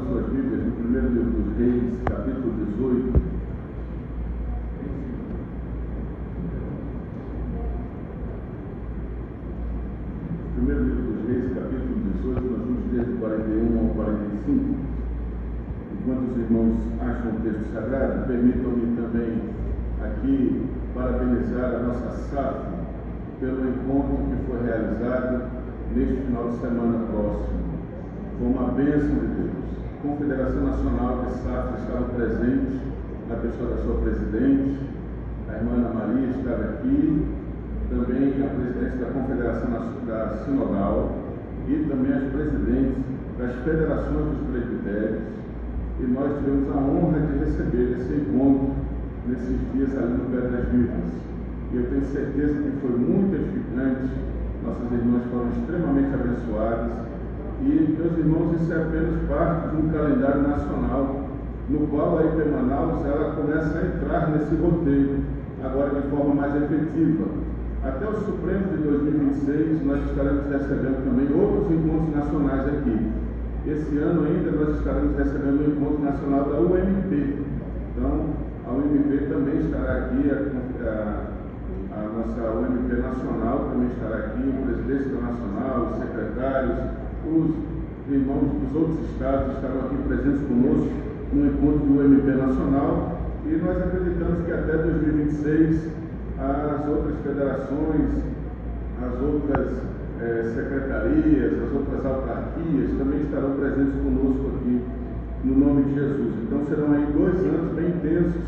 suas Bíblias no primeiro livro dos Reis, capítulo 18. Primeiro livro dos Reis, capítulo 18, nós vamos desde 41 ao 45. Enquanto os irmãos acham o texto sagrado, permitam-me também aqui parabenizar a nossa SAF pelo encontro que foi realizado neste final de semana próximo. Foi uma bênção de Deus. A Confederação Nacional de SAF estava presente, na pessoa da sua presidente, a irmã Ana Maria estava aqui, também a presidente da Confederação da Sinodal e também as presidentes das federações dos presbitérios, e nós tivemos a honra de receber esse encontro nesses dias ali no Pedras Vivas. E eu tenho certeza que foi muito edificante, nossas irmãs foram extremamente abençoadas, e, meus irmãos, isso é apenas parte de um calendário nacional, no qual a IP Manaus ela começa a entrar nesse roteiro, agora de forma mais efetiva. Até o Supremo de 2026, nós estaremos recebendo também outros encontros nacionais aqui. Esse ano ainda nós estaremos recebendo o encontro nacional da UMP. Então, a UMP também estará aqui, a nossa UMP nacional também estará aqui, o presidente nacional, os secretários, os irmãos dos outros estados estarão aqui presentes conosco no encontro do UMP nacional, e nós acreditamos que até 2026 as outras federações, as outras secretarias, as outras autarquias também estarão presentes conosco aqui, no nome de Jesus. Então serão aí 2 anos bem intensos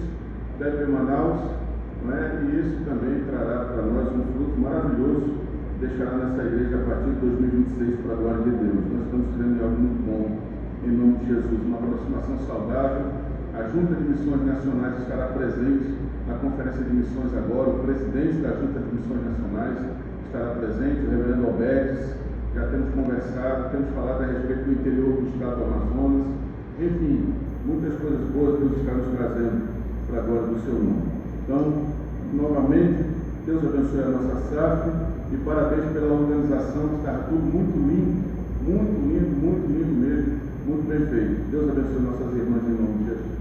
da IP Manaus, né? E isso também trará para nós um fruto maravilhoso, deixará nessa igreja a partir de 2026 para a glória de Deus. Nós estamos crendo em algo muito bom, em nome de Jesus, uma aproximação saudável. A Junta de Missões Nacionais estará presente na Conferência de Missões agora, o presidente da Junta de Missões Nacionais estará presente, o reverendo Albertes. Já temos conversado, temos falado a respeito do interior do estado do Amazonas. Enfim, muitas coisas boas Deus está nos trazendo para a glória do seu nome. Então, novamente, Deus abençoe a nossa SAF e parabéns pela organização, que está tudo muito lindo, muito lindo mesmo, muito bem feito. Deus abençoe nossas irmãs em nome de Jesus.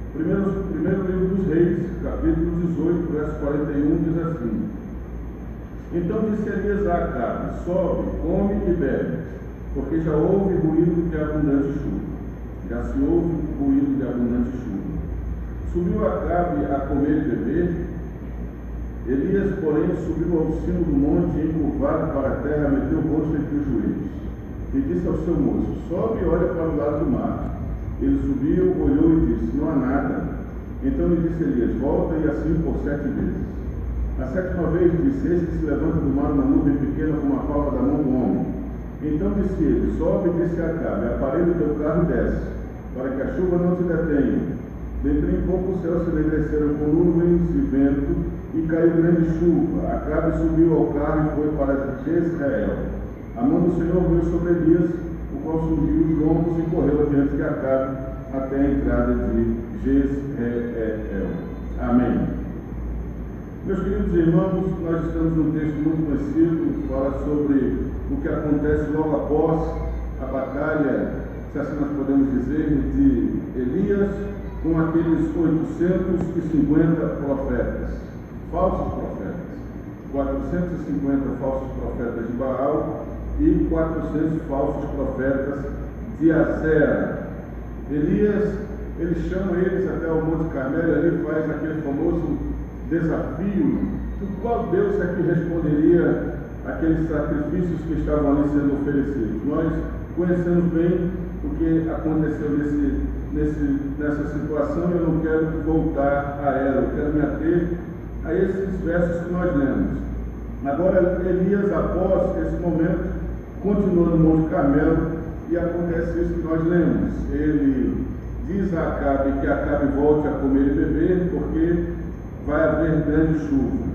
Primeiro livro dos Reis, capítulo 18, verso 41, diz assim: Então disse Elias a Acabe: Sobe, come e bebe, porque já houve ruído de abundante chuva. Já se ouve ruído de abundante chuva. Subiu Acabe a comer e beber. Elias, porém, subiu ao cimo do monte e, encurvado para a terra, meteu o rosto entre os joelhos. E disse ao seu moço: Sobe e olha para o lado do mar. Ele subiu, olhou e disse: Não há nada. Então lhe disse Elias: Volta e assim por 7 vezes. A 7ª vez disse: Eis que se levanta do mar uma nuvem pequena como a palma da mão do homem. Então disse ele: Sobe e disse a Acabe: Aparelha o teu carro e desce, para que a chuva não te detenha. Dentro em pouco os céus se enegreceram com nuvens e vento, e caiu grande chuva. Acabe subiu ao carro e foi para Jezreel. A mão do Senhor veio sobre Elias, o qual surgiu os lombos e correu adiante de Acabe até a entrada de Jezreel. Amém. Meus queridos irmãos, nós estamos num texto muito conhecido, que fala sobre o que acontece logo após a batalha, se assim nós podemos dizer, de Elias com aqueles 850 profetas, falsos profetas, 450 falsos profetas de Baal e 400 falsos profetas de Azera. Elias, ele chama eles até o Monte Carmelo, ali faz aquele famoso desafio, do qual Deus é que responderia aqueles sacrifícios que estavam ali sendo oferecidos. Nós conhecemos bem o que aconteceu nessa situação, e eu não quero voltar a ela, eu quero me ater a esses versos que nós lemos. Agora, Elias, após esse momento, continua no Monte Carmelo, e acontece isso que nós lemos. Ele diz a Acabe que Acabe volte a comer e beber, porque vai haver grande chuva.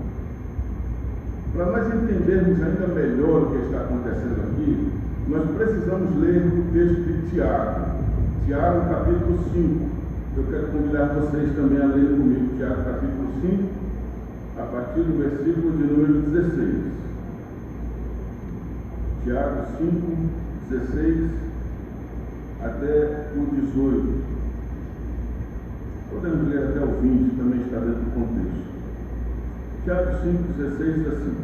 Para nós entendermos ainda melhor o que está acontecendo aqui, nós precisamos ler o texto de Tiago. Tiago, capítulo 5. Eu quero convidar vocês também a ler comigo Tiago, capítulo 5, a partir do versículo de número 16. Tiago 5, 16 até o 18. Podemos ler até o 20, também está dentro do contexto. Tiago 5,16 diz assim: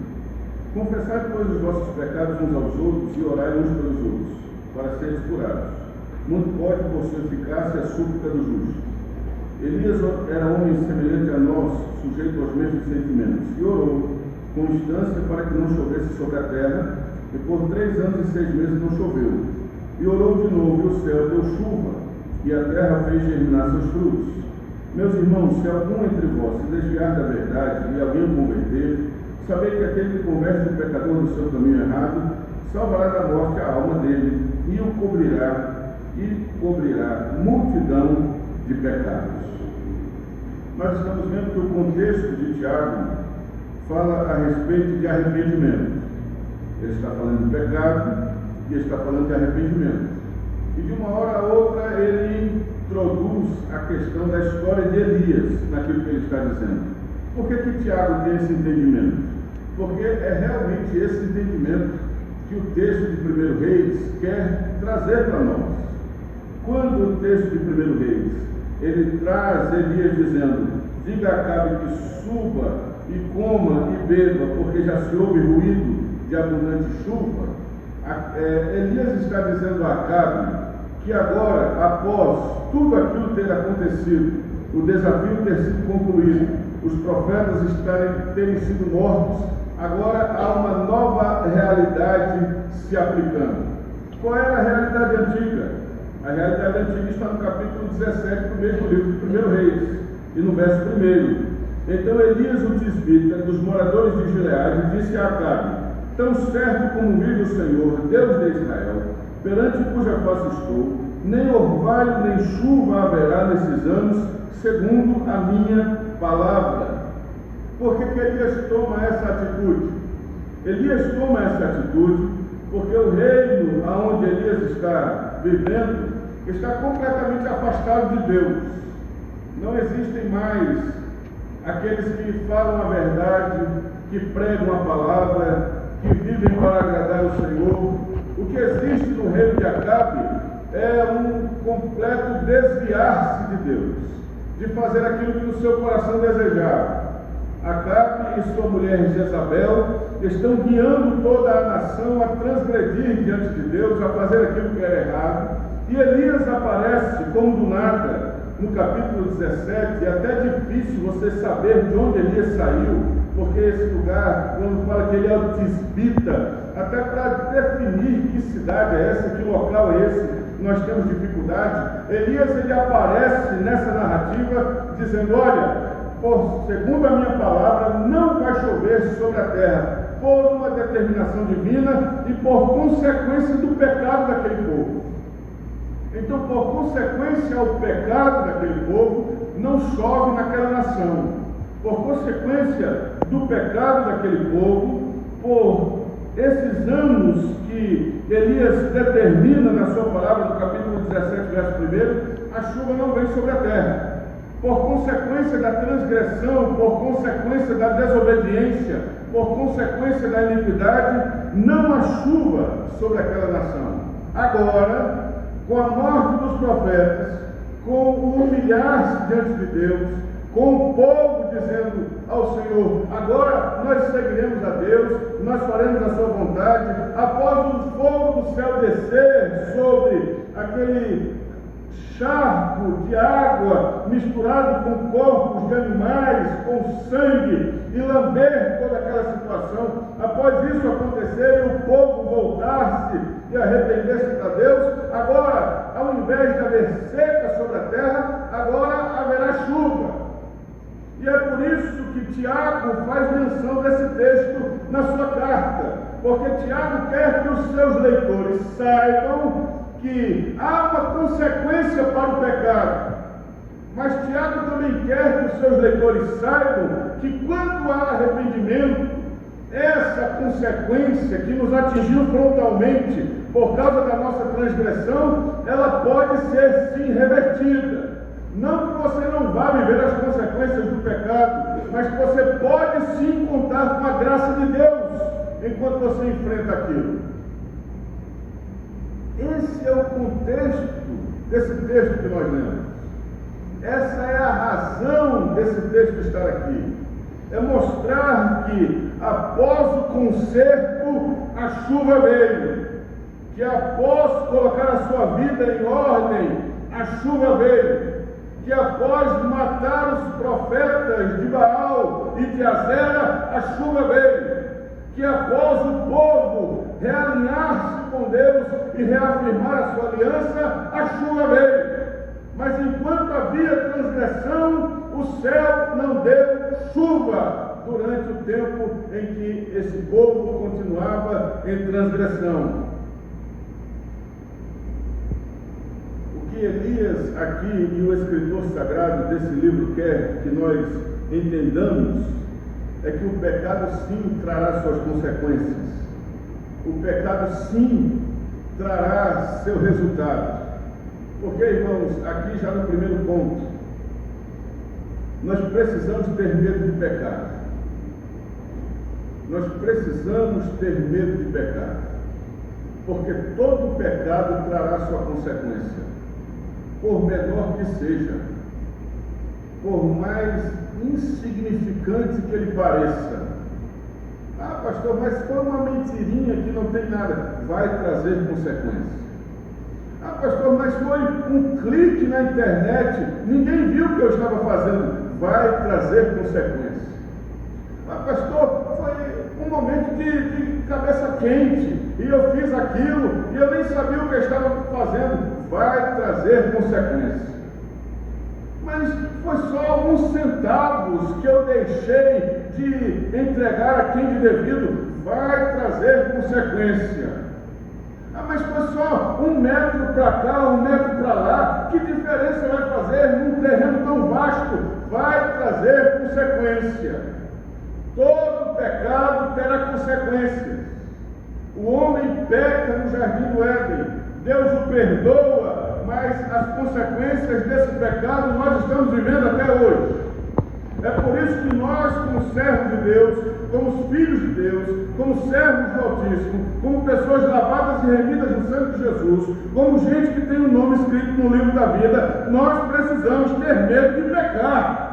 confessai, pois, os vossos pecados uns aos outros e orai uns pelos outros, para seres curados. Muito pode, por sua eficácia, a súplica do justo. Elias era homem semelhante a nós, sujeito aos mesmos sentimentos, e orou com instância para que não chovesse sobre a terra, e por 3 anos e 6 meses não choveu. E orou de novo, e o céu deu chuva, e a terra fez germinar seus frutos. Meus irmãos, se algum entre vós se desviar da verdade e alguém o converter, sabei que aquele que converte o pecador do seu caminho errado, salvará da morte a alma dele, e cobrirá multidão de pecados. Nós estamos vendo que o contexto de Tiago fala a respeito de arrependimento. Ele está falando de pecado e ele está falando de arrependimento. E de uma hora a outra ele introduz a questão da história de Elias naquilo que ele está dizendo. Por que Tiago tem esse entendimento? Porque é realmente esse entendimento que o texto de 1 Reis quer trazer para nós. Quando o texto de 1 Reis ele traz Elias dizendo: diga a Acabe que suba e coma e beba, porque já se ouve ruído de abundante chuva, Elias está dizendo a Acabe que agora, após tudo aquilo ter acontecido, o desafio ter sido concluído, os profetas terem sido mortos, agora há uma nova realidade se aplicando. Qual era a realidade antiga? A realidade antiga está no capítulo 17 do mesmo livro de 1 Reis, e no verso 1. Então Elias, o tisbita, dos moradores de Gileade, disse a Acabe: tão certo como vive o Senhor, Deus de Israel, perante cuja face estou, nem orvalho nem chuva haverá nesses anos, segundo a minha palavra. Por que Elias toma essa atitude? Elias toma essa atitude porque o reino aonde Elias está vivendo está completamente afastado de Deus. Não existem mais aqueles que falam a verdade, que pregam a palavra, que vivem para agradar o Senhor. O que existe no reino de Acabe é um completo desviar-se de Deus, de fazer aquilo que o seu coração desejava. Acabe e sua mulher Jezabel estão guiando toda a nação a transgredir diante de Deus, a fazer aquilo que era errado. E Elias aparece como do nada no capítulo 17. É até difícil você saber de onde Elias saiu, porque esse lugar, quando fala que ele é o tisbita, até para definir que cidade é essa, que local é esse, nós temos dificuldade. Elias, ele aparece nessa narrativa dizendo: olha, segundo a minha palavra, não vai chover sobre a terra, por uma determinação divina e por consequência do pecado daquele povo. Então, por consequência ao pecado daquele povo, não chove naquela nação. Por consequência do pecado daquele povo, por esses anos que Elias determina na sua palavra, no capítulo 17, verso 1, a chuva não vem sobre a terra. Por consequência da transgressão, por consequência da desobediência, por consequência da iniquidade, não há chuva sobre aquela nação. Agora, com a morte dos profetas, com o humilhar-se diante de Deus, com o povo dizendo ao Senhor: agora nós seguiremos a Deus, nós faremos a sua vontade, após o fogo do céu descer sobre aquele charco de água misturado com corpos de animais, com sangue, e lamber toda aquela situação, após isso acontecer e o povo voltar-se e arrepender-se para Deus, agora, ao invés de haver seca sobre a terra, agora haverá chuva. E é por isso que Tiago faz menção desse texto na sua carta, porque Tiago quer que os seus leitores saibam que há uma consequência para o pecado, mas Tiago também quer que os seus leitores saibam que quando há arrependimento, essa consequência que nos atingiu frontalmente por causa da nossa transgressão, ela pode ser sim revertida. Não que você não vá viver as consequências do pecado, mas que você pode sim contar com a graça de Deus enquanto você enfrenta aquilo. Esse é o contexto desse texto que nós lemos. Essa é a razão desse texto estar aqui. É mostrar que após o conserto, a chuva veio. Que após colocar a sua vida em ordem, a chuva veio. Que após matar os profetas de Baal e de Azera, a chuva veio. Que após o povo realinhar-se com Deus e reafirmar a sua aliança, a chuva veio. Mas enquanto havia transgressão, o céu não deu chuva durante o tempo em que esse povo continuava em transgressão. O que Elias aqui e o escritor sagrado desse livro quer que nós entendamos é que o pecado sim trará suas consequências. O pecado sim trará seu resultado. Porque, irmãos, aqui já no primeiro ponto, nós precisamos ter medo de pecar. Nós precisamos ter medo de pecar. Porque todo pecado trará sua consequência. Por menor que seja. Por mais insignificante que ele pareça. Ah, pastor, mas foi uma mentirinha que não tem nada. Vai trazer consequência. Ah, pastor, mas foi um clique na internet, ninguém viu o que eu estava fazendo. Vai trazer consequência. Ah, pastor, foi um momento de cabeça quente, e eu fiz aquilo, e eu nem sabia o que eu estava fazendo. Vai trazer consequência. Mas foi só alguns centavos que eu deixei de entregar a quem de devido. Vai trazer consequência. Ah, mas foi só 1 metro para cá, 1 metro para lá. Que diferença vai fazer num terreno tão vasto? Vai trazer consequência. Todo pecado terá consequências. O homem peca no jardim do Éden. Deus o perdoa, mas as consequências desse pecado nós estamos vivendo até hoje. É por isso que nós, como servos de Deus, como filhos de Deus, como servos do Altíssimo, como pessoas lavadas e remidas no sangue de Jesus, como gente que tem o nome escrito no livro da vida, nós precisamos ter medo de pecar.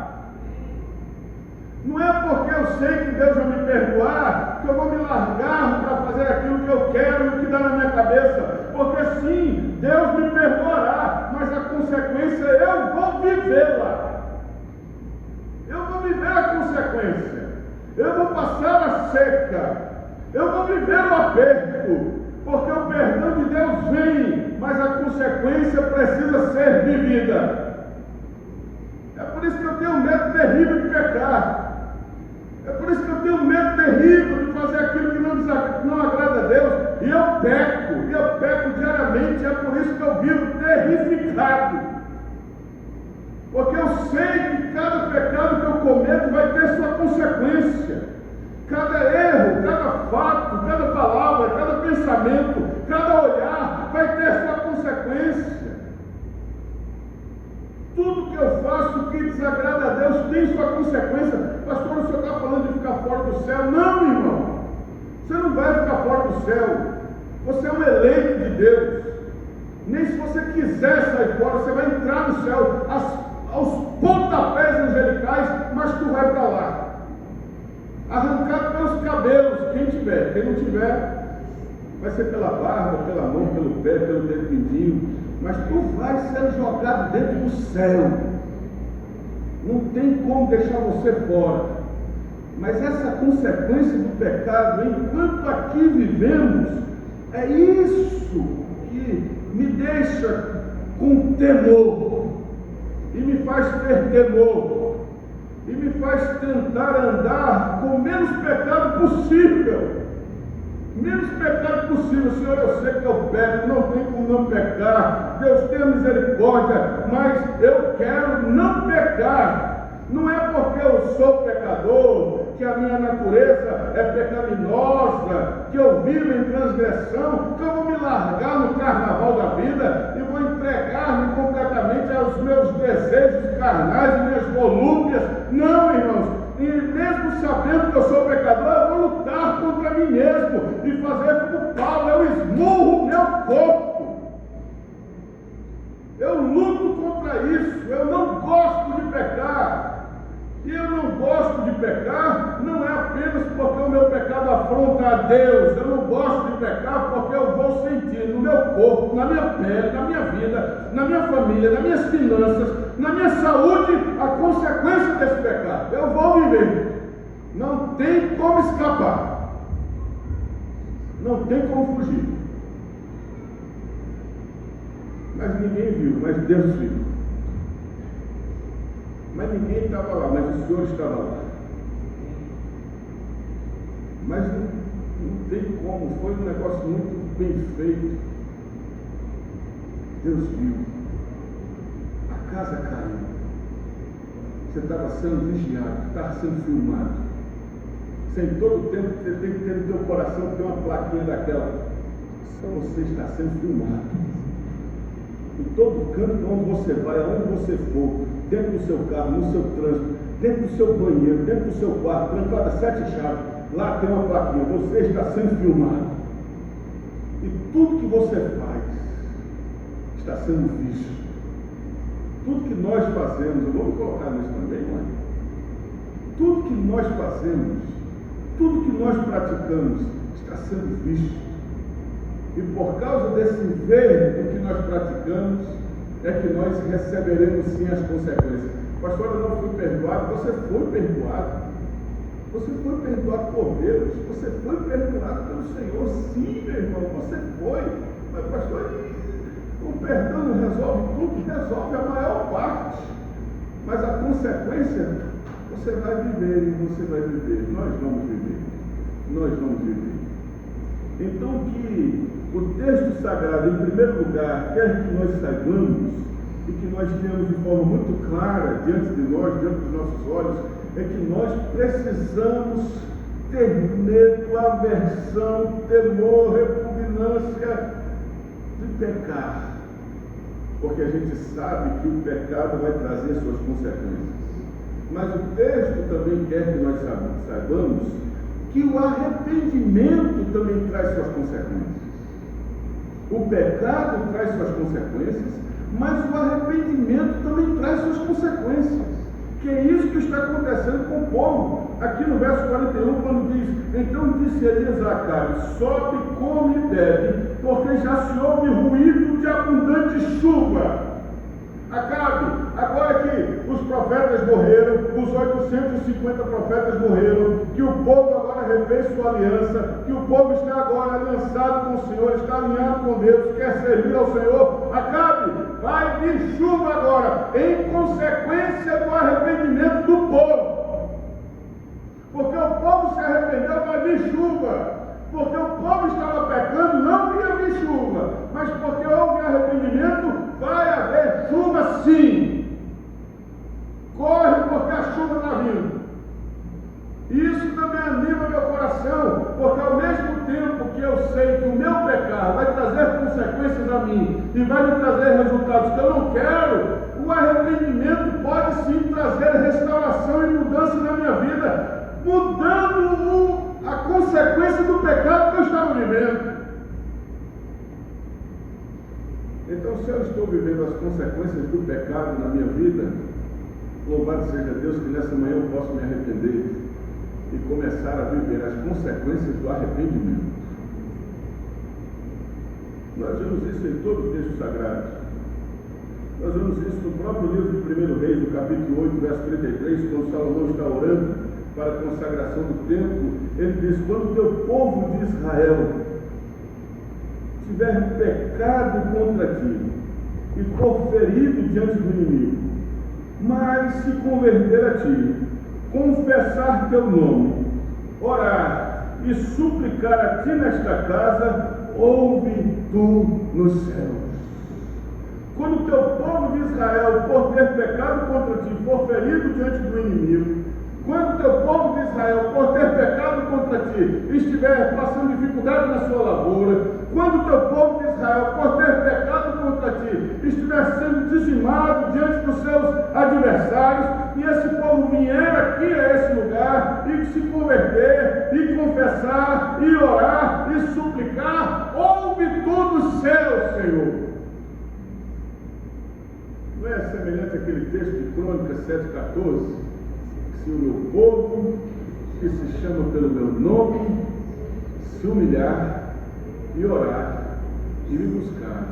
Não é porque eu sei que Deus vai me perdoar que eu vou me largar para fazer aquilo que eu quero e o que dá na minha cabeça. Porque sim, Deus me perdoará, mas a consequência eu vou vivê-la. Eu vou viver a consequência. Eu vou passar a seca. Eu vou viver o aperto. Porque o perdão de Deus vem, mas a consequência precisa ser vivida. É por isso que eu tenho um medo terrível de pecar. É por isso que eu tenho um medo terrível de fazer aquilo que não agrada a Deus. E eu peco diariamente. É por isso que eu vivo terrificado. Porque eu sei que cada pecado que eu cometo vai ter sua consequência. Cada erro, cada fato, cada palavra, cada pensamento, cada olhar vai ter sua consequência. Tudo que eu faço que desagrada a Deus tem sua consequência. Pastor, o senhor está falando de ficar fora do céu? Não, irmão. Você não vai ficar fora do céu. Você é um eleito de Deus. Nem se você quiser sair fora, você vai entrar no céu aos pontapés angelicais, mas tu vai para lá. Arrancado pelos cabelos, quem tiver. Quem não tiver, vai ser pela barba, pela mão, pelo pé, pelo dedo mindinho. Mas tu vai ser jogado dentro do céu. Não tem como deixar você fora. Mas essa consequência do pecado, enquanto aqui vivemos, é isso que me deixa com temor. E me faz ter temor. E me faz tentar andar com o menos pecado possível. Menos pecado possível. Senhor, eu sei que eu peco, não tem como não pecar. Deus tenha misericórdia, mas eu quero não pecar. Não é porque eu sou pecador, que a minha natureza é pecaminosa, que eu vivo em transgressão, que eu vou me largar no carnaval da vida e vou entregar-me completamente aos meus desejos carnais e minhas volúpias. Não, irmãos. E mesmo sabendo que eu sou pecador, eu vou lutar contra mim mesmo e fazer como Paulo, eu esmurro o meu corpo. a Deus, eu não gosto de pecar porque eu vou sentir no meu corpo, na minha pele, na minha vida, na minha família, nas minhas finanças, na minha saúde, a consequência desse pecado. Eu vou viver. Não tem como escapar. Não tem como fugir. Mas ninguém viu, mas Deus viu. Mas ninguém estava lá, mas o Senhor estava lá. Mas não tem como, foi um negócio muito bem feito. Deus viu. A casa caiu. Você estava sendo vigiado, estava sendo filmado. Você, em todo tempo, você tem que ter no teu coração ter uma plaquinha daquela. Você está sendo filmado. Em todo canto onde você vai, aonde você for, dentro do seu carro, no seu trânsito, dentro do seu banheiro, dentro do seu quarto, trancado a 7 chaves, lá tem uma plaquinha, você está sendo filmado. E tudo que você faz está sendo visto. Tudo que nós fazemos, eu vou me colocar nisso também, mãe. Tudo que nós fazemos, tudo que nós praticamos está sendo visto. E por causa desse ver do que nós praticamos, é que nós receberemos sim as consequências. Pastor, eu não fui perdoado. Você foi perdoado. Você foi perdoado por Deus. Você foi perdoado pelo Senhor. Sim, meu irmão, você foi. Mas, pastor, o perdão não resolve tudo, resolve a maior parte. Mas a consequência, você vai viver e você vai viver. Nós vamos viver. Nós vamos viver. Então, que o texto sagrado, em primeiro lugar, quer que nós saibamos e que nós tenhamos de forma muito clara diante de nós, diante dos nossos olhos, é que nós precisamos ter medo, aversão, temor, repugnância de pecar, porque a gente sabe que o pecado vai trazer suas consequências. Mas o texto também quer que nós saibamos que o arrependimento também traz suas consequências. O pecado traz suas consequências, mas o arrependimento também traz suas consequências. Que é isso que está acontecendo com o povo. Aqui no verso 41, quando diz: então disse Elias a Acabe, sobe, come e bebe, porque já se ouve ruído de abundante chuva. Acabe, agora que os profetas morreram, os 850 profetas morreram, que o povo agora refez sua aliança, que o povo está agora aliançado com o Senhor, está alinhado com Deus, quer servir ao Senhor, Acabe, vai vir chuva agora, em consequência do arrependimento do povo. Porque o povo se arrependeu, vai vir chuva. Porque o povo estava pecando, não ia vir chuva. Mas porque houve arrependimento, vai haver chuva sim. Corre, porque a chuva está vindo. Isso também anima meu coração, porque ao mesmo tempo que eu sei que o meu pecado vai trazer consequências a mim e vai me trazer resultados que eu não quero, o arrependimento pode sim trazer restauração e mudança na minha vida, mudando a consequência do pecado que eu estava vivendo. Então, se eu estou vivendo as consequências do pecado na minha vida, louvado seja Deus que nessa manhã eu posso me arrepender e começar a viver as consequências do arrependimento. Nós vemos isso em todo o texto sagrado. Nós vemos isso no próprio livro de 1 Reis, no capítulo 8, verso 33, quando Salomão está orando para a consagração do templo. Ele diz: quando o teu povo de Israel tiver pecado contra ti e for ferido diante do inimigo, mas se converter a ti, confessar teu nome, orar e suplicar a ti nesta casa, ouve tu nos céus. Quando o teu povo de Israel, por ter pecado contra ti, for ferido diante do inimigo, quando o teu povo de Israel, por ter pecado contra ti, estiver passando dificuldade na sua lavoura, quando o teu povo de Israel, por ter pecado contra ti, estiver sendo dizimado diante dos seus adversários, e esse povo vier aqui a esse lugar e se converter, e confessar, e orar, e suplicar, ouve tu dos céus, Senhor. Não é semelhante àquele texto de Crônicas 7,14? Se o meu povo, que se chama pelo meu nome, se humilhar e orar e me buscar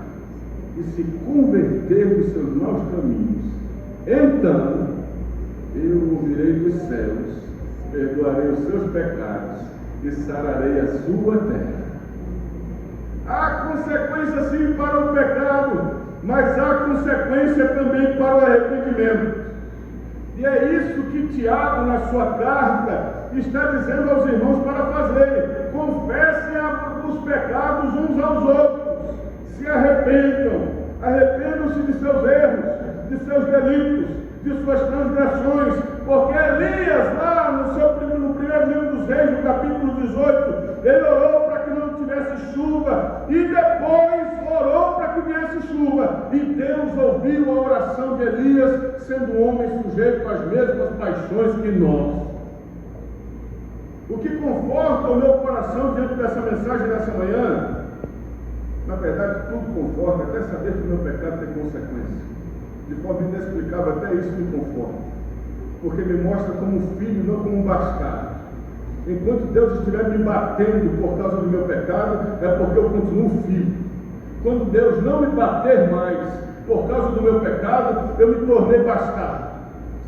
e se converter dos seus maus caminhos, então eu ouvirei dos céus, perdoarei os seus pecados e sararei a sua terra. Há consequência sim para o pecado, mas há consequência também para o arrependimento. E é isso que Tiago, na sua carta, está dizendo aos irmãos para fazerem. Confessem os pecados uns aos outros, se arrependam-se de seus erros, de seus delitos, de suas transgressões, porque Elias, lá no primeiro livro dos Reis, no capítulo 18, ele orou para que não tivesse chuva, e depois orou para que viesse chuva, e Deus ouviu a oração de Elias, sendo um homem sujeito às mesmas paixões que nós. O que conforta o meu coração diante dessa mensagem dessa manhã, na verdade tudo conforta, até saber que o meu pecado tem consequência. De forma inexplicável, até isso me conforta, porque me mostra como um filho, não como um bastardo. Enquanto Deus estiver me batendo por causa do meu pecado, é porque eu continuo filho. Quando Deus não me bater mais por causa do meu pecado, eu me tornei bastardo.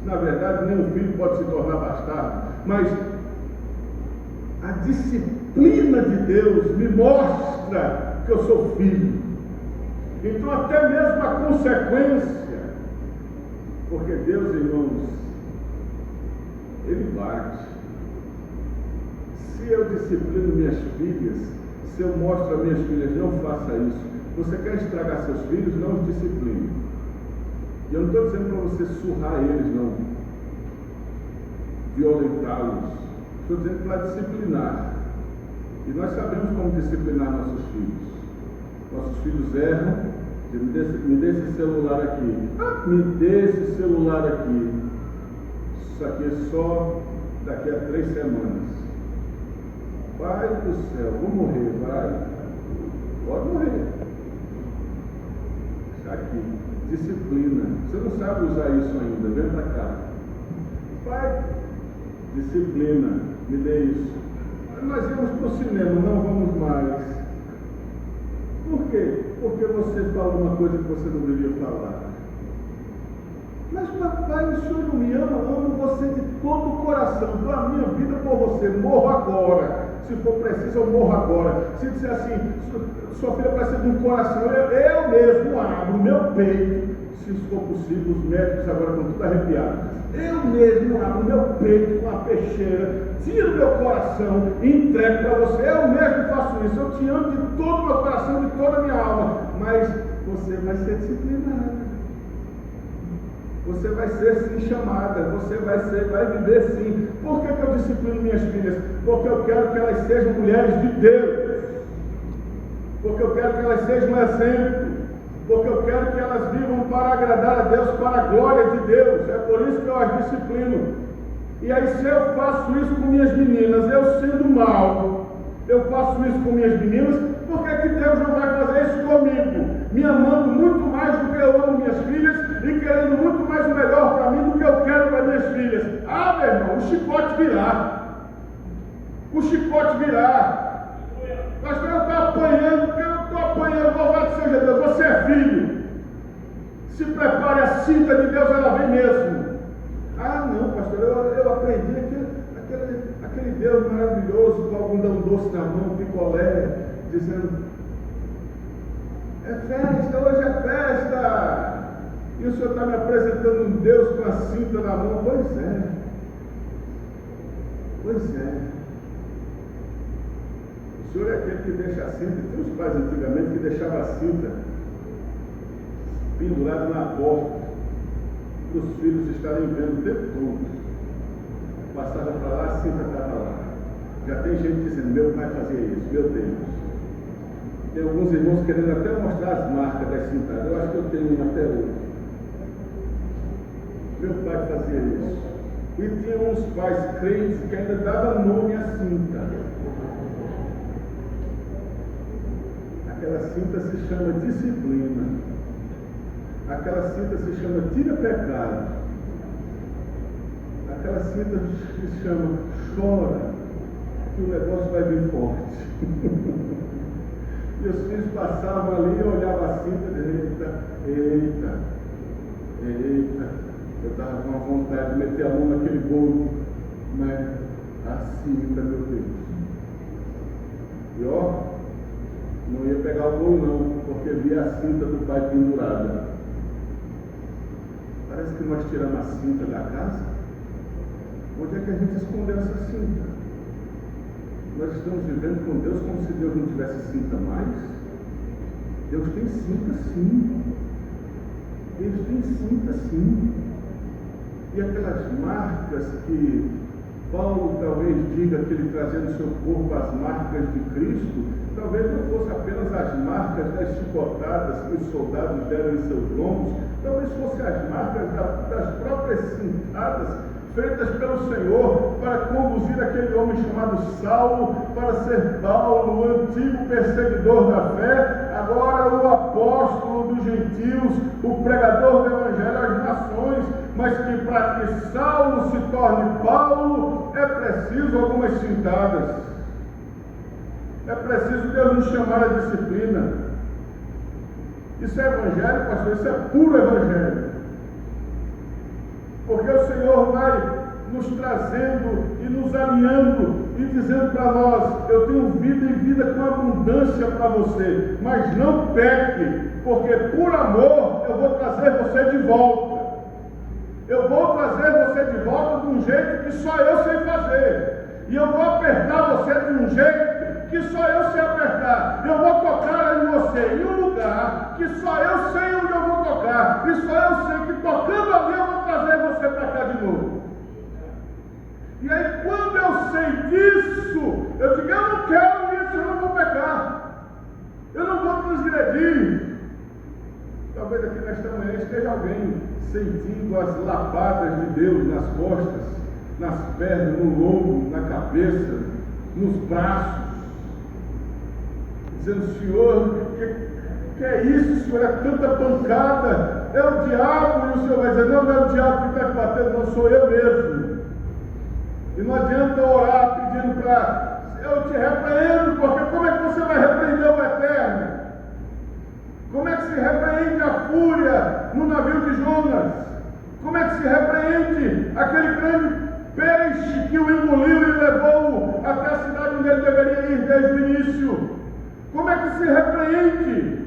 Na verdade, nenhum filho pode se tornar bastardo, mas a disciplina de Deus me mostra que eu sou filho. Então, até mesmo a consequência, porque Deus, irmãos, Ele bate. Se eu disciplino minhas filhas, se eu mostro a minhas filhas, não faça isso. Você quer estragar seus filhos, não os discipline. E eu não estou dizendo para você surrar eles, não. Violentá-los. Estou dizendo para disciplinar. E nós sabemos como disciplinar nossos filhos. Nossos filhos erram. Me dê esse celular aqui. Me dê esse celular aqui. Isso aqui é só daqui a 3 semanas. Pai do céu, vou morrer, vai. Pode morrer. Está aqui. Disciplina. Você não sabe usar isso ainda. Vem para cá. Pai, disciplina. Me dê isso. Nós íamos para o cinema, não vamos mais. Por quê? Porque você falou uma coisa que você não devia falar. Mas papai, o senhor não me ama, eu amo você de todo o coração, dou a minha vida por você, morro agora. Se for preciso, eu morro agora. Se disser assim, sua filha precisa de um coração, eu mesmo abro o meu peito, se isso for possível, os médicos agora estão tudo arrepiados. Eu mesmo abro o meu peito com a peixeira, tiro meu coração e entrego para você. Eu mesmo faço isso, eu te amo de todo o meu coração, de toda a minha alma, mas você vai ser disciplinado. Você vai ser sim chamada, você vai viver sim. Por que eu disciplino minhas filhas? Porque eu quero que elas sejam mulheres de Deus. Porque eu quero que elas sejam um exemplo. Porque eu quero que elas vivam para agradar a Deus, para a glória de Deus. É por isso que eu as disciplino. E aí, se eu faço isso com minhas meninas, eu sendo mal, eu faço isso com minhas meninas, por que Deus não vai fazer isso comigo? Me amando muito mais do que eu amo minhas filhas e querendo muito mais o melhor para mim do que eu quero para minhas filhas. Ah, meu irmão, o chicote virá. O chicote virá. Pastor, eu estou apanhando, louvado seja Deus, você é filho. Se prepare, a cinta de Deus, ela vem mesmo. Ah, não, pastor, eu aprendi aquele Deus maravilhoso com algodão doce na mão, picolé, dizendo: é festa, hoje é festa. E o senhor está me apresentando um Deus com a cinta na mão. Pois é. O senhor é aquele que deixa a cinta. Tem os pais antigamente que deixavam a cinta pendurada na porta, para os filhos estarem vendo o tempo todo. Passava para lá, a cinta estava lá. Já tem gente dizendo: meu pai fazia isso, meu Deus. Tem alguns irmãos querendo até mostrar as marcas das cintas. Eu acho que eu tenho uma até hoje. Meu pai fazia isso. E tinha uns pais crentes que ainda davam nome à cinta. Aquela cinta se chama disciplina. Aquela cinta se chama tira pecado. Aquela cinta se chama chora. que o negócio vai vir forte. E os filhos passavam ali, eu olhava assim e dizia, eita. Eu estava com a vontade de meter a mão naquele bolo, mas a cinta, meu Deus. E ó, não ia pegar o bolo não, porque via a cinta do pai pendurada. Parece que nós tiramos a cinta da casa. Onde é que a gente escondeu essa cinta? Nós estamos vivendo com Deus como se Deus não tivesse cinta mais. Deus tem cinta sim. Deus tem cinta sim. E aquelas marcas que Paulo talvez diga que ele trazia no seu corpo as marcas de Cristo, talvez não fosse apenas as marcas das chicotadas que os soldados deram em seus lombos, talvez fossem as marcas das próprias cintadas feitas pelo Senhor para conduzir aquele homem chamado Saulo para ser Paulo, o antigo perseguidor da fé, agora o apóstolo dos gentios, o pregador do evangelho às nações. Mas que para que Saulo se torne Paulo é preciso algumas cintadas, é preciso Deus nos chamar à disciplina. Isso é evangelho, pastor, isso é puro evangelho. Porque o Senhor vai nos trazendo e nos alinhando e dizendo para nós, eu tenho vida e vida com abundância para você, mas não peque, porque por amor eu vou trazer você de volta. Eu vou trazer você de volta de um jeito que só eu sei fazer. E eu vou apertar você de um jeito que só eu sei apertar. Eu vou tocar em você em um lugar que só eu sei onde eu vou tocar. E só eu sei que tocando ali eu vou trazer você para cá de novo. E aí quando eu sei disso, eu digo, eu não quero isso, eu não vou pecar. Eu não vou transgredir. Talvez aqui nesta manhã esteja alguém sentindo as lapadas de Deus nas costas, nas pernas, no lombo, na cabeça, nos braços, dizendo, Senhor, que é isso, Senhor? É tanta pancada, é o diabo. E o Senhor vai dizer, não é o diabo que está te batendo, não, sou eu mesmo. E não adianta orar pedindo para, eu te repreendo, porque como é que você vai repreender o Eterno? Como é que se repreende a fúria no navio de Jonas? Como é que se repreende aquele grande peixe que o engoliu e levou até a cidade onde ele deveria ir desde o início? Como é que se repreende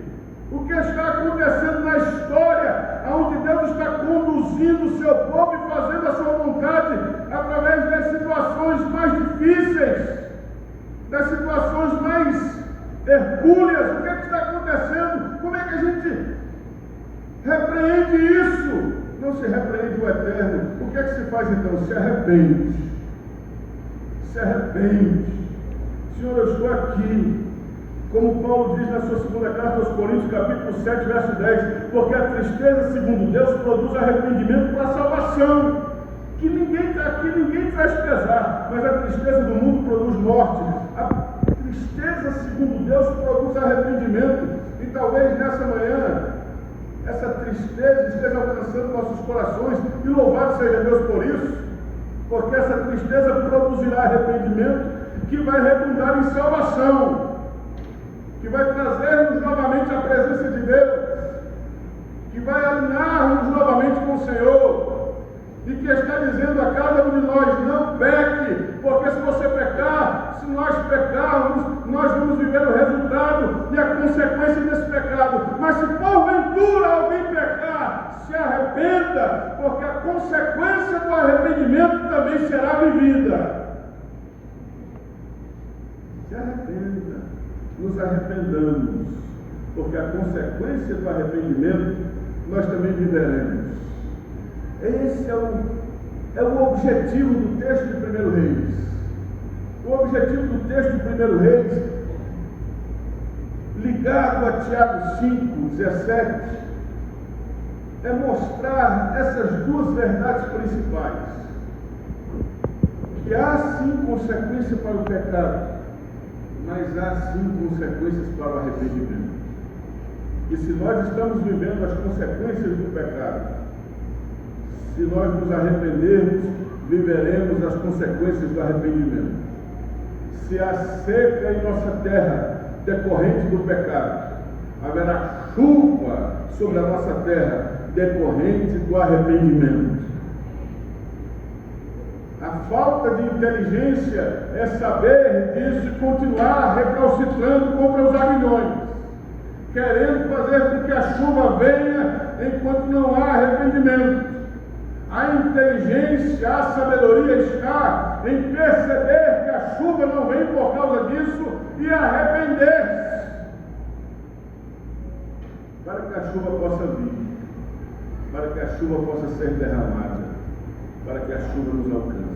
o que está acontecendo na história, onde Deus está conduzindo o seu povo e fazendo a sua vontade através das situações mais difíceis, das situações mais hercúleas? O que é que está acontecendo? Como é que a gente repreende isso? Não se repreende o Eterno. O que é que se faz então? Se arrepende. Se arrepende. Senhor, eu estou aqui. Como Paulo diz na sua segunda carta aos Coríntios, capítulo 7, verso 10, porque a tristeza, segundo Deus, produz arrependimento para a salvação. Que ninguém traz pesar, mas a tristeza do mundo produz morte. A tristeza, segundo Deus, produz arrependimento. E talvez nessa manhã essa tristeza esteja alcançando nossos corações, e louvado seja Deus por isso, porque essa tristeza produzirá arrependimento que vai redundar em salvação, que vai trazer-nos novamente à presença de Deus, que vai alinhar-nos novamente com o Senhor, e que está dizendo a cada um de nós, não peque, porque se você pecar, se nós pecarmos, nós vamos viver o resultado e a consequência desse pecado. Mas se porventura alguém pecar, se arrependa, porque a consequência do arrependimento também será vivida. Se arrependa, nos arrependamos, porque a consequência do arrependimento nós também viveremos. Esse é o objetivo do texto de 1 Reis. O objetivo do texto de 1 Reis, ligado a Tiago 5, 17, é mostrar essas duas verdades principais. Que há sim consequência para o pecado, mas há sim consequências para o arrependimento. E se nós estamos vivendo as consequências do pecado, se nós nos arrependermos, viveremos as consequências do arrependimento. se há seca em nossa terra, decorrente do pecado, haverá chuva sobre a nossa terra, decorrente do arrependimento. A falta de inteligência é saber disso e continuar recalcitrando contra os aguilhões, querendo fazer com que a chuva venha enquanto não há arrependimento. A inteligência, a sabedoria está em perceber que a chuva não vem por causa disso e arrepender-se, para que a chuva possa vir, para que a chuva possa ser derramada, para que a chuva nos alcance.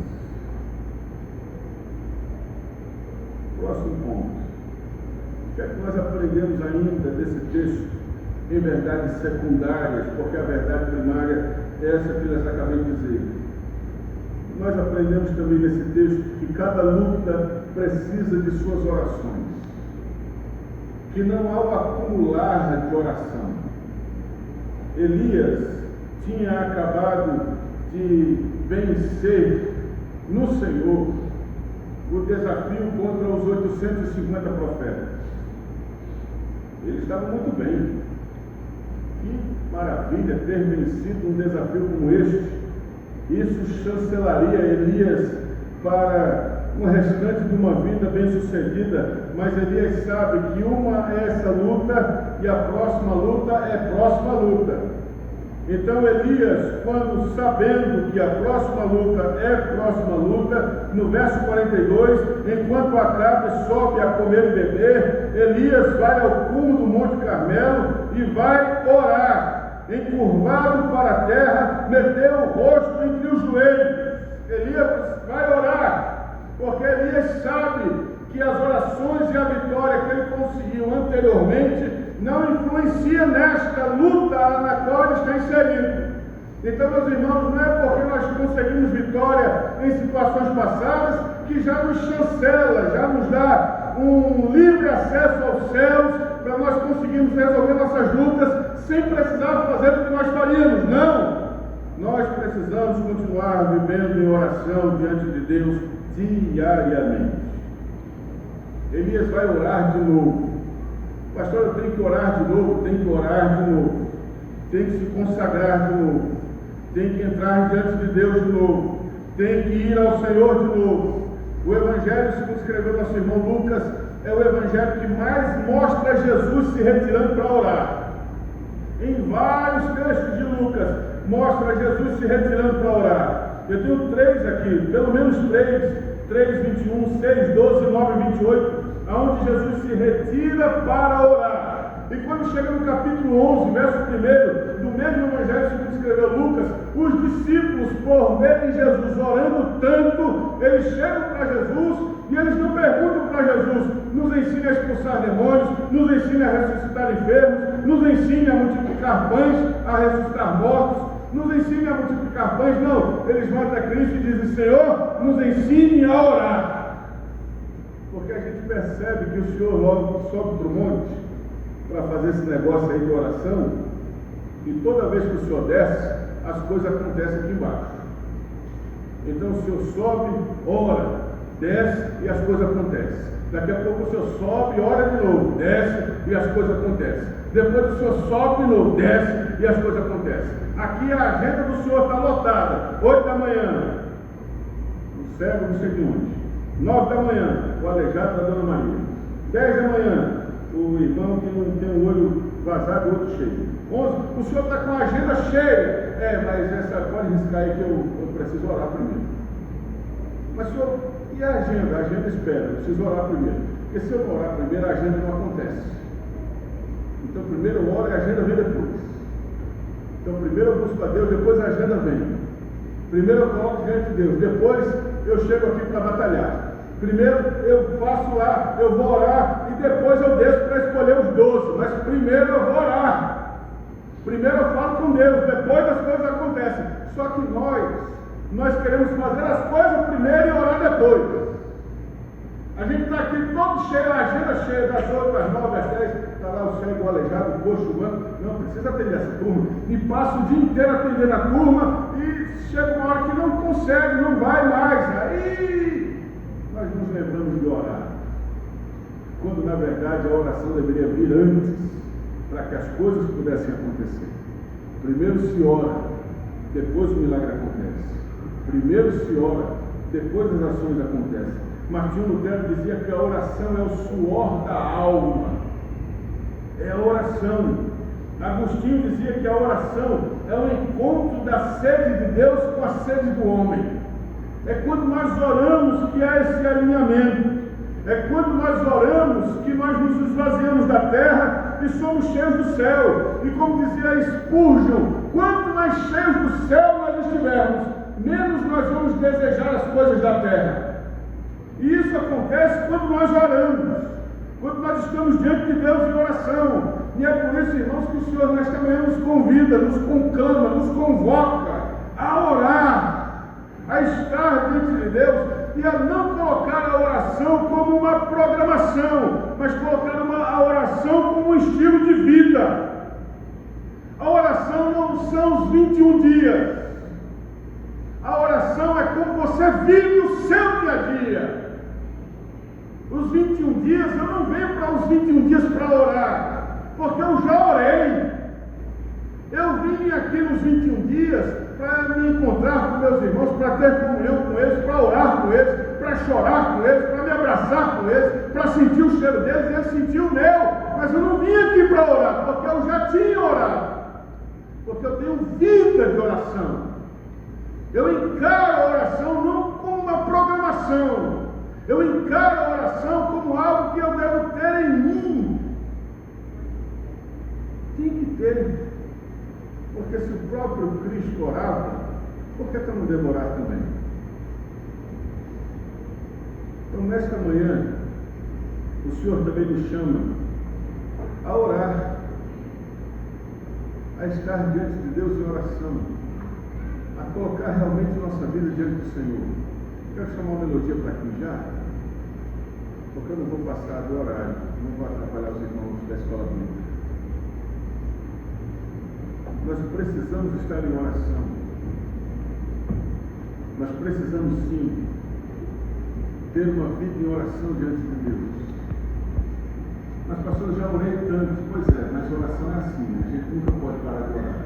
Próximo ponto. O que é que nós aprendemos ainda desse texto em verdades secundárias, porque a verdade primária é essa que eu acabei de dizer. Nós aprendemos também nesse texto que cada luta precisa de suas orações, que não há o acumular de oração. Elias tinha acabado de vencer no Senhor o desafio contra os 850 profetas. Ele estava muito bem. Que maravilha ter vencido um desafio como este. Isso chancelaria Elias para o restante de uma vida bem sucedida, mas Elias sabe que uma é essa luta e a próxima luta é próxima luta. Então Elias, quando sabendo que a próxima luta é próxima luta, no verso 42, enquanto Acabe sobe a comer e beber, Elias vai ao cume do Monte Carmelo e vai orar, encurvado para a terra, meteu o rosto entre os joelhos. Elias vai orar, porque Elias sabe que as orações e a vitória que ele conseguiu anteriormente não influencia nesta luta na qual ele está inserido. Então, meus irmãos, não é porque nós conseguimos vitória em situações passadas que já nos chancela, já nos dá um livre acesso aos céus para nós conseguirmos resolver nossas lutas sem precisar fazer o que nós faríamos. Não! Nós precisamos continuar vivendo em oração diante de Deus diariamente. Elias vai orar de novo. Pastor, eu tenho que orar de novo, tenho que orar de novo, tenho que se consagrar de novo, tenho que entrar diante de Deus de novo, tenho que ir ao Senhor de novo. O Evangelho, segundo escreveu nosso irmão Lucas, é o Evangelho que mais mostra Jesus se retirando para orar. Em vários textos de Lucas, mostra Jesus se retirando para orar. Eu tenho 3 aqui, pelo menos 3, 21, 6, 12, 9 e 28, onde Jesus se retira para orar. E quando chega no capítulo 11, verso 1, do mesmo Evangelho que escreveu Lucas, os discípulos, por verem Jesus orando tanto, eles chegam para Jesus e eles não perguntam para Jesus: nos ensine a expulsar demônios, nos ensine a ressuscitar enfermos, nos ensine a multiplicar pães, a ressuscitar mortos, nos ensine a multiplicar pães. Não, eles vão até Cristo e dizem: Senhor, nos ensine a orar. Porque a gente percebe que o Senhor logo sobe para o monte para fazer esse negócio aí de oração, e toda vez que o Senhor desce, as coisas acontecem aqui embaixo. Então o Senhor sobe, ora, desce e as coisas acontecem. Daqui a pouco o Senhor sobe, ora de novo, desce e as coisas acontecem. Depois o Senhor sobe de novo, desce e as coisas acontecem. Aqui a agenda do Senhor está lotada. 8 da manhã, o cego não sei de onde. 9 da manhã, o aleijado da Dona Maria. 10 da manhã, o irmão que não tem um olho vazado e o outro cheio. 11, o senhor está com a agenda cheia. Mas essa pode riscar aí que eu preciso orar primeiro. Mas senhor, e a agenda? A agenda espera, eu preciso orar primeiro. Porque se eu não orar primeiro, a agenda não acontece. Então primeiro eu oro e a agenda vem depois. Então primeiro eu busco a Deus, depois a agenda vem. Primeiro eu coloco diante de Deus, depois eu chego aqui para batalhar. Primeiro eu faço lá, eu vou orar e depois eu desço para escolher os 12. Mas primeiro eu vou orar. Primeiro eu falo com Deus, depois as coisas acontecem. Só que nós queremos fazer as coisas primeiro e orar depois. A gente está aqui todo cheio, a agenda cheia, das 8 às 9 às 10, está lá o cego, o aleijado, o coxo, o banco. Não, precisa atender essa turma. E passa o dia inteiro atendendo a turma e chega uma hora que não consegue, não vai mais. Aí nós nos lembramos de orar. quando na verdade a oração deveria vir antes, para que as coisas pudessem acontecer. Primeiro se ora, depois o milagre acontece. Primeiro se ora, depois as ações acontecem. Martinho Lutero dizia que a oração é o suor da alma. É a oração. Agostinho dizia que a oração é o encontro da sede de Deus com a sede do homem. É quando nós oramos que há esse alinhamento. É quando nós oramos que nós nos esvaziamos da terra e somos cheios do céu. E como dizia Spurgeon, quanto mais cheios do céu nós estivermos, menos nós vamos desejar as coisas da terra. E isso acontece quando nós oramos, quando nós estamos diante de Deus em oração. E é por isso, irmãos, que o Senhor nesta manhã nos convida, nos conclama, nos convoca a orar, a estar diante de Deus e a não colocar a oração como uma programação, mas colocar a oração como um estilo de vida. A oração não são os 21 dias. A oração é como você vive o seu dia a dia. Os 21 dias, eu não venho para os 21 dias para orar, porque eu já orei. Eu vim aqui nos 21 dias para me encontrar com meus irmãos, para ter comunhão com eles, para orar com eles, para chorar com eles, para me abraçar com eles, para sentir o cheiro deles e eles sentir o meu. Mas eu não vim aqui para orar, porque eu já tinha orado, porque eu tenho vida de oração. Eu encaro a oração não como uma programação. Eu encaro a oração como algo que eu devo ter em mim. Tem que ter. Porque se o próprio Cristo orava, por que não devo orar também? Então, nesta manhã, o Senhor também nos chama a orar, a estar diante de Deus em oração, a colocar realmente nossa vida diante do Senhor. Quero chamar uma melodia para aqui já, porque eu não vou passar do horário, não vou atrapalhar os irmãos da escola bíblica. Nós precisamos estar em oração. Nós precisamos sim ter uma vida em oração diante de Deus. Mas pastor, eu já orei tanto. Pois é, mas oração é assim, a gente nunca pode parar de orar.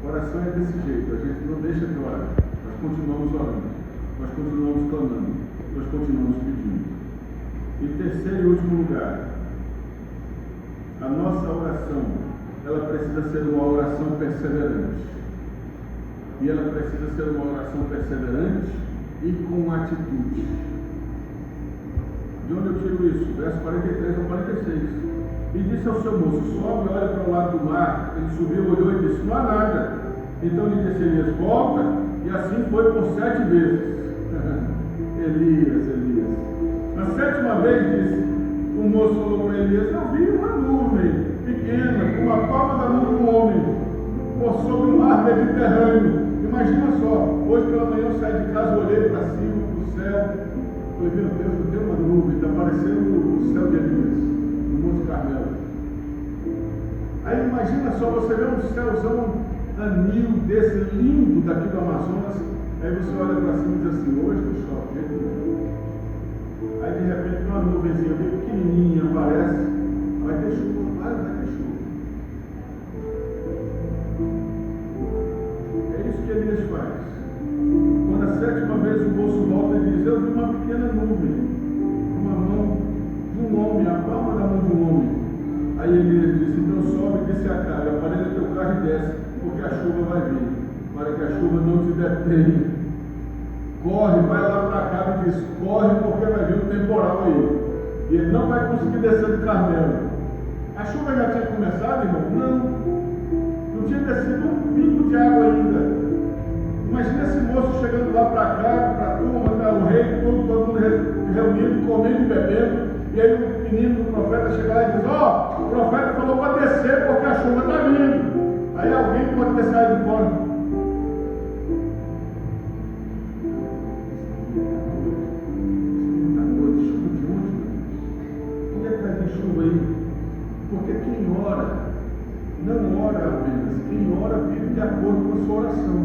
Oração é desse jeito, a gente não deixa de orar. Nós continuamos orando, nós continuamos clamando, nós continuamos pedindo. Em terceiro e último lugar, a nossa oração, ela precisa ser uma oração perseverante. E ela precisa ser uma oração perseverante e com atitude. De onde eu tiro isso? Verso 43 ao 46. E disse ao seu moço: sobe e olha para o lado do mar. Ele subiu, olhou e disse: não há nada. Então lhe disse Elias: volta. E assim foi por 7 vezes. Elias. Na 7ª vez disse, o moço falou para Elias: eu vi uma nuvem pequena, com a palma da mão de um homem, por sobre o mar Mediterrâneo. Imagina só, hoje pela manhã eu saí de casa, olhei para cima, para o céu, falei: meu Deus, tem uma nuvem, está parecendo o céu de Elias, no Monte Carmelo. Aí imagina só, você vê um céuzão anil desse lindo daqui do Amazonas, aí você olha para cima e diz assim: hoje não chove, jeito nenhum. Aí de repente uma nuvenzinha bem pequenininha aparece, vai ter chuva, vai ter chuva. É isso que Elias faz. Quando a 7ª vez o moço volta e diz: eu vi uma pequena nuvem, uma mão de um homem, a palma da mão de um homem. Aí Elias disse: então sobe e disse a Acabe: aparelha teu carro e desce, porque a chuva vai vir, para que a chuva não te detenha. Corre, vai lá para cá e diz: corre, porque vai vir um temporal aí. E ele não vai conseguir descer do Carmelo. A chuva já tinha começado, irmão? Não tinha descido um pingo de água ainda. Imagina esse moço chegando lá para cá, para a turma, o rei, todo mundo reunido, comendo e bebendo. E aí o menino do profeta chega lá e diz: ó, o profeta falou para descer porque a chuva está vindo. Aí alguém pode ter saído fora. Chuva aí, porque quem ora não ora apenas, quem ora vive de acordo com a sua oração.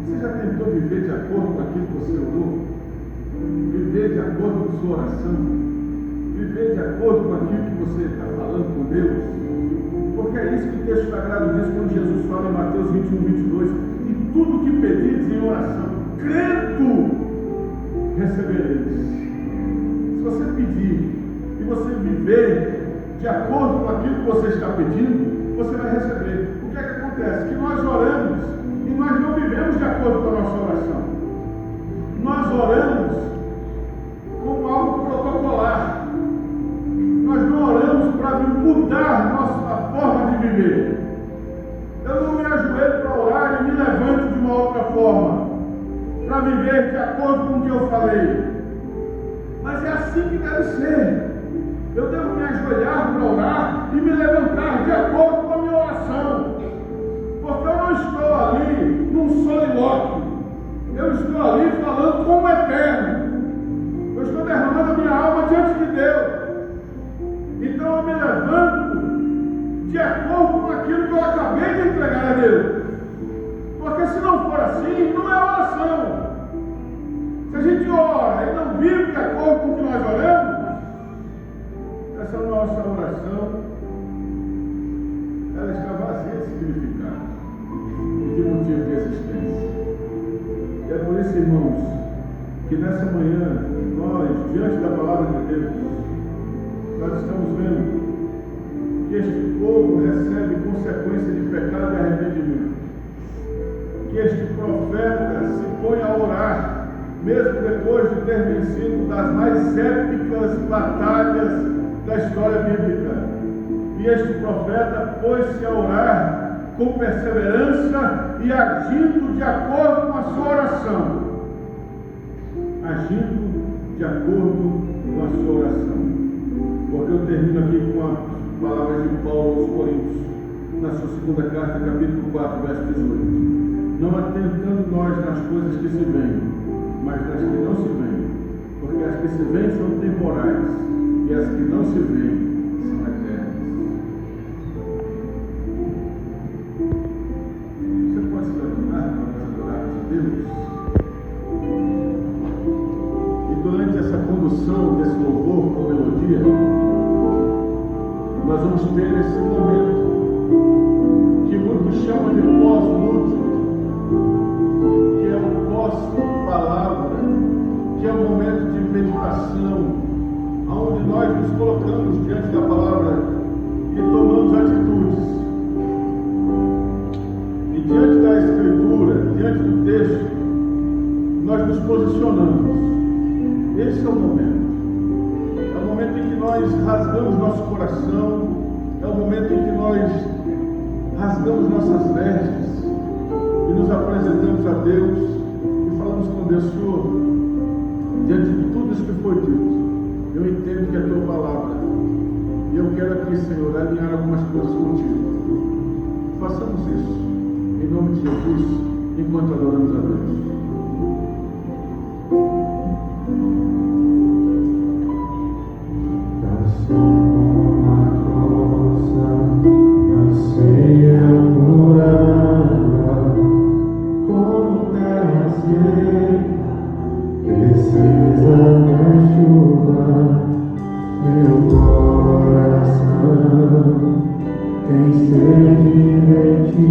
Você já tentou viver de acordo com aquilo que você orou? viver de acordo com sua oração, viver de acordo com aquilo que você está falando com Deus, porque é isso que o texto sagrado diz quando Jesus fala em Mateus 21, 22, e tudo que pedires em oração, crendo, recebereis. Se você pedir e você viver de acordo com aquilo que você está pedindo, você vai receber. O que é que acontece? Que nós oramos e nós não vivemos de acordo com a nossa oração. Nós oramos como algo protocolar. Nós não oramos para mudar nossa forma de viver. Eu não me ajoelho para orar e me levanto de uma outra forma, para viver de acordo com o que eu falei. Mas é assim que deve ser. Eu devo me ajoelhar para orar e me levantar de acordo com a minha oração. Porque eu não estou ali num solilóquio. Eu estou ali falando com o Eterno. Eu estou derramando a minha alma diante de Deus. Então eu me levanto de acordo com aquilo que eu acabei de entregar a Deus. Porque se não for assim, não é oração. Se a gente ora e não vive de acordo com o que nós oramos, essa nossa oração, ela está vazia de significado e de motivo de existência. E é por isso, irmãos, que nessa manhã, nós, diante da palavra de Deus, nós estamos vendo que este povo recebe consequência de pecado e arrependimento. Que este profeta se põe a orar, mesmo depois de ter vencido das mais épicas batalhas da história bíblica. E este profeta pôs-se a orar com perseverança e agindo de acordo com a sua oração. Agindo de acordo com a sua oração. Porque eu termino aqui com as palavras de Paulo aos Coríntios, na sua segunda carta, capítulo 4, verso 18. Não atentando nós nas coisas que se veem, mas nas que não se veem. Porque as que se veem são temporais, e as que não se veem são eternas. Você pode se levantar para nós adorarmos a Deus? E durante essa condução desse louvor com melodia, nós vamos ter esse momento que muitos chamam de pós-lúdico, que é o pós-palavra, que é o momento de meditação, onde nós nos colocamos diante da palavra e tomamos atitudes. E diante da Escritura, diante do texto, nós nos posicionamos. Esse é o momento. É o momento em que nós rasgamos nosso coração. É o momento em que nós rasgamos nossas vestes e nos apresentamos a Deus e falamos com Deus: Senhor, diante de tudo isso que foi dito, eu entendo que é a tua palavra. E eu quero aqui, Senhor, alinhar algumas coisas contigo. Façamos isso, em nome de Jesus, enquanto adoramos a Deus. Tem sede de ti.